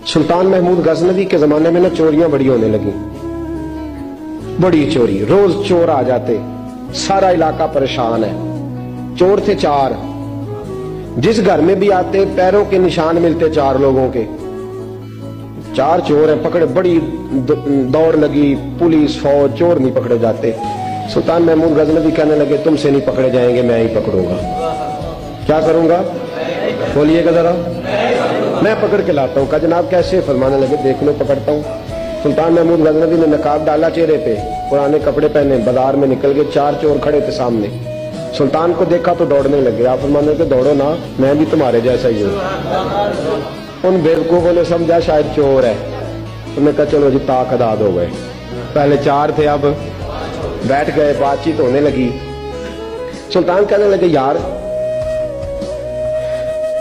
सुल्तान महमूद गजनवी के जमाने में ना चोरियां बड़ी होने लगी, बड़ी चोरी, रोज चोर आ जाते, सारा इलाका परेशान है। चोर थे 4, जिस घर में भी आते पैरों के निशान मिलते 4 लोगों के। 4 चोर हैं, पकड़े, बड़ी दौड़ लगी, पुलिस फौज, चोर नहीं पकड़े जाते। सुल्तान महमूद गजनवी कहने लगे तुमसे नहीं पकड़े जाएंगे, मैं ही पकड़ूंगा। क्या करूंगा बोलिएगा जरा, मैं पकड़ के लाता हूं। कहा जनाब कैसे? फरमाने लगे देख लो पकड़ता हूं। सुल्तान महमूद गजनवी ने नकाब डाला चेहरे पे, पुराने कपड़े पहने, बाजार में निकल गए। 4 चोर खड़े थे सामने। सुल्तान को देखा तो दौड़ने लगे। आप फरमाने लगे दौड़ो ना, मैं भी तुम्हारे जैसा ही हूं। उन बेवकूफों ने समझा शायद चोर है, उन्होंने कहा चलो जी ताकदाद हो गए। पहले 4 थे, अब बैठ गए, बातचीत होने लगी। सुल्तान कहने लगे यार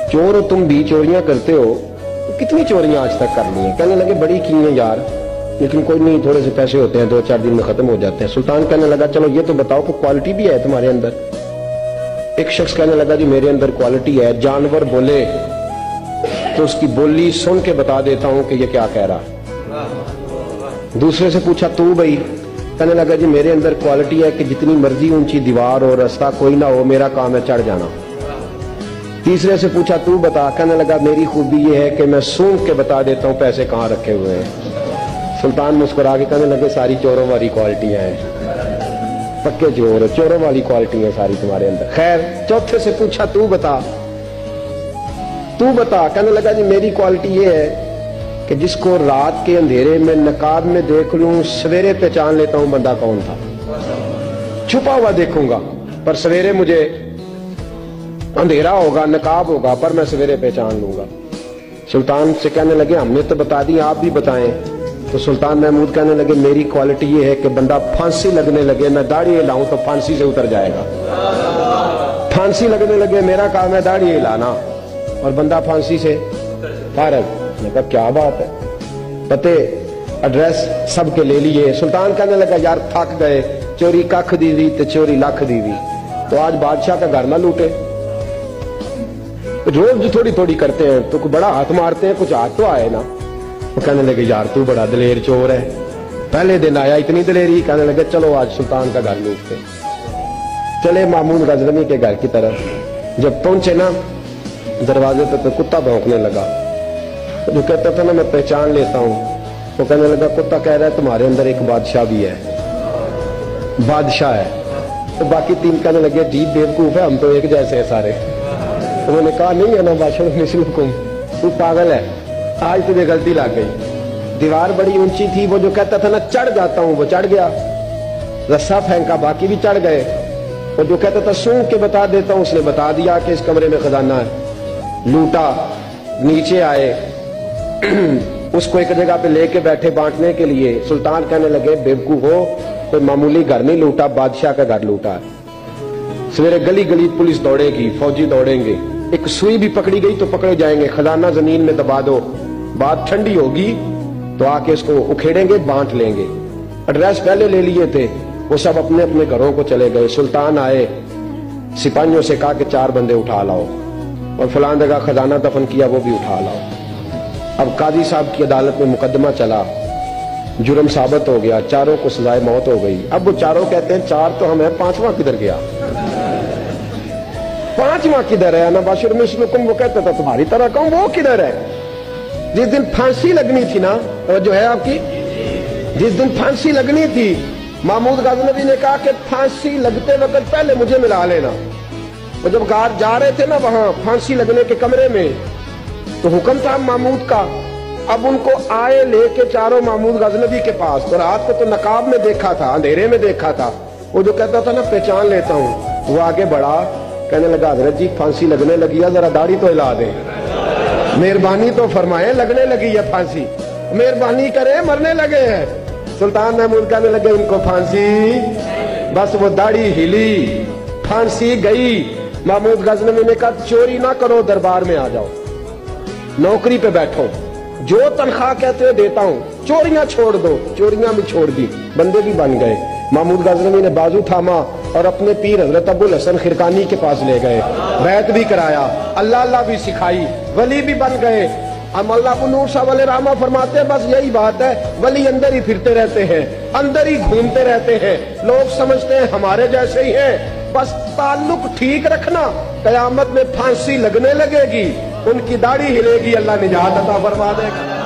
चोर हो तुम भी, चोरियां करते हो, कितनी चोरियां आज तक कर ली हैं? कहने लगे बड़ी की हैं यार, लेकिन कोई नहीं, थोड़े से पैसे होते हैं, 2-4 दिन में खत्म हो जाते हैं। सुल्तान कहने लगा चलो ये तो बताओ कि क्वालिटी भी है तुम्हारे अंदर। एक शख्स कहने लगा जी मेरे अंदर क्वालिटी है, जानवर बोले तो उसकी बोली सुन के बता देता हूं कि ये क्या कह रहा। दूसरे से पूछा तू भाई? कहने लगा जी मेरे अंदर क्वालिटी है कि जितनी मर्जी ऊंची दीवार हो, रास्ता कोई ना हो, मेरा काम है चढ़ जाना। तीसरे से पूछा तू बता? कहने लगा मेरी खूबी ये है कि मैं सूंघ के बता देता हूं पैसे कहां रखे हुए हैं। सुल्तान मुस्कुरा के कहने लगे सारी चोरों वाली क्वालिटियां हैं, पक्के चोर, चोरों वाली क्वालिटियां सारी तुम्हारे अंदर। खैर चौथे से पूछा तू बता, तू बता? कहने लगा जी मेरी क्वालिटी ये है कि जिसको रात के अंधेरे में नकाब में देख लूं, सवेरे पहचान लेता हूं बंदा कौन था। छुपा हुआ देखूंगा पर सवेरे मुझे, अंधेरा होगा, नकाब होगा, पर मैं सवेरे पहचान लूंगा। सुल्तान से कहने लगे हमने तो बता दी, आप भी बताएं। तो सुल्तान महमूद कहने लगे मेरी क्वालिटी ये है कि बंदा फांसी लगने लगे, मैं दाढ़ी हिलाऊं तो फांसी से उतर जाएगा। फांसी लगने लगे, मेरा काम है दाढ़ी हिलाना, और बंदा फांसी से फारग। मैं कहा क्या बात है, पते एड्रेस सबके ले लिए। सुल्तान कहने लगा यार थक गए, चोरी कख दीवी तो चोरी लख दीवी, तो आज बादशाह का घर ना लूटे। रोज थोड़ी थोड़ी करते हैं तो बड़ा हाथ मारते हैं, कुछ हाथ तो आए ना। वो कहने लगे यार तू बड़ा दलेर चोर है, पहले दिन आया इतनी दलेरी। कहने लगे चलो आज सुल्तान का घर लूटते। चले महमूद गजनवी के घर की तरफ। जब पहुंचे ना दरवाजे पे तो कुत्ता भौंकने लगा। जो कहता था ना मैं पहचान लेता हूं, वो कहने लगा कुत्ता कह रहा है तुम्हारे अंदर एक बादशाह भी है, बादशाह है। तो बाकी 3 कहने लगे जी बेवकूफ है, हम तो एक जैसे हैं सारे। उन्होंने कहा नहीं है ना बादशाह मिसलुकुम, तू पागल है, आज तुझे गलती लग गई। दीवार बड़ी ऊंची थी, वो जो कहता था ना चढ़ जाता हूं वो चढ़ गया, रस्सा फेंका बाकी भी चढ़ गए। वो जो कहता था सूंघ के बता देता हूं, उसने बता दिया कि इस कमरे में खजाना है। लूटा, नीचे आए, उसको एक जगह पे लेके बैठे बांटने के लिए। सुल्तान कहने लगे बेवकूफ हो, कोई मामूली घर नहीं लूटा, बादशाह का घर लूटा है। सवेरे गली गली पुलिस दौड़ेगी, फौजी दौड़ेंगे, एक सुई भी पकड़ी गई तो पकड़े जाएंगे, खजाना जमीन में दबा दो, बात ठंडी होगी तो आके इसको उखेड़ेंगे, बांट लेंगे। एड्रेस पहले ले लिए थे, वो सब अपने अपने घरों को चले गए। सुल्तान आए, सिपाहियों से कहा कि 4 बंदे उठा लाओ, और फलां जगह खजाना दफन किया वो भी उठा लाओ। अब काजी साहब की अदालत में मुकदमा चला, जुर्म साबित हो गया, 4 को सजाए मौत हो गई। अब वो 4 कहते हैं 4 तो हम है, 5वां किधर गया? 5वां किधर है? ना बाशिर मिसलुकुम, वो कहता था तुम्हारी तरह कहूं, वो किधर है? जिस दिन फांसी लगनी थी ना, तो जो है आपकी, जिस दिन फांसी लगनी थी, महमूद गजनवी ने कहा कि फांसी लगते वक्त पहले मुझे मिला लेना। वो जब गार्ड जा रहे थे ना वहां फांसी लगने के कमरे में, तो हुक्म था महमूद का। अब उनको आए लेके 4 महमूद गजनवी के पास, तो रात को तो नकाब में देखा था, अंधेरे में देखा था। वो जो कहता था ना पहचान लेता हूं, वो आगे बढ़ा, कहने लगा हजरत जी फांसी लगने लगी है, जरा दाढ़ी तो हिला दे, मेहरबानी तो फरमाए, लगने लगी है फांसी, मेहरबानी करे, मरने लगे हैं। सुल्तान महमूद कहने लगे उनको फांसी, बस वो दाढ़ी हिली, फांसी गई। महमूद गजनवी ने कहा चोरी ना करो, दरबार में आ जाओ, नौकरी पे बैठो, जो तनख्वाह कहते हो देता हूं, चोरियां छोड़ दो। चोरियां भी छोड़ दी, बंदे भी बन गए। महमूद गजनवी ने बाजू थामा और अपने पीर हजरत अबुल हसन खिरकानी के पास ले गए, बैत भी कराया, अल्लाह अल्लाह भी सिखाई, वली भी बन गए। ہم اللہ ابو نور صاحب علیہ رحمہ فرماتے ہیں بس یہی بات ہے، ولی اندر ہی پھرتے رہتے ہیں، اندر ہی گھومتے رہتے ہیں، لوگ سمجھتے ہیں ہمارے جیسے ہی ہیں، بس تعلق ٹھیک رکھنا، قیامت میں پھانسی لگنے لگے گی، ان کی داڑھی ہلے گی، اللہ نجات عطا فرما دے گا۔